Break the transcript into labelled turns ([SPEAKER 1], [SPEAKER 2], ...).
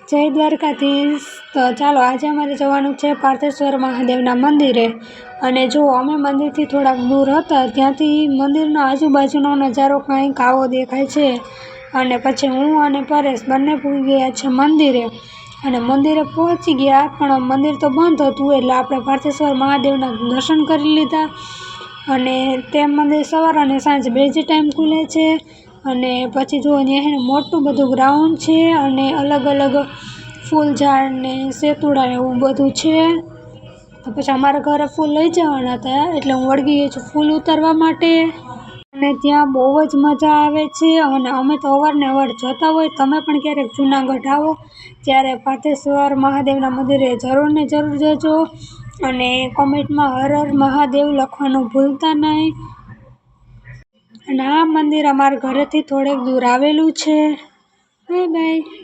[SPEAKER 1] જય દ્વારકાધીશ। તો ચાલો આજે અમારે જવાનું છે પાર્થેશ્વર મહાદેવના મંદિરે। અને જો અમે મંદિરથી થોડાક દૂર હતા ત્યાંથી મંદિરના આજુબાજુનો નજારો કંઈક આવો દેખાય છે। અને પછી હું અને પરેશ બંને પૂગી ગયા છે મંદિરે। અને મંદિરે પહોંચી ગયા પણ મંદિર તો બંધ હતું, એટલે આપણે પાર્થેશ્વર મહાદેવના દર્શન કરી લીધા। અને તે મંદિર સવાર અને સાંજ બે જ ટાઈમ ખુલે છે। અને પછી જો અહીંયા મોટું બધું ગ્રાઉન્ડ છે અને અલગ અલગ ફૂલ ઝાડ ને સેતુડા ને એવું બધું છે। તો પછી અમારા ઘરે ફૂલ લઈ જવાના હતા, એટલે હું વળગી ગઈ છું ફૂલ ઉતારવા માટે। અને ત્યાં બહુ જ મજા આવે છે અને અમે તો અવારનવાર જતા હોય। તમે પણ ક્યારેક જૂનાગઢ આવો ત્યારે પાર્થેશ્વર મહાદેવના મંદિરે જરૂર ને જરૂર જજો। અને કોમેન્ટમાં હર હર મહાદેવ લખવાનું ભૂલતા નહીં। અને આ મંદિર અમારા ઘરેથી થોડેક દૂર આવેલું છે। Bye bye.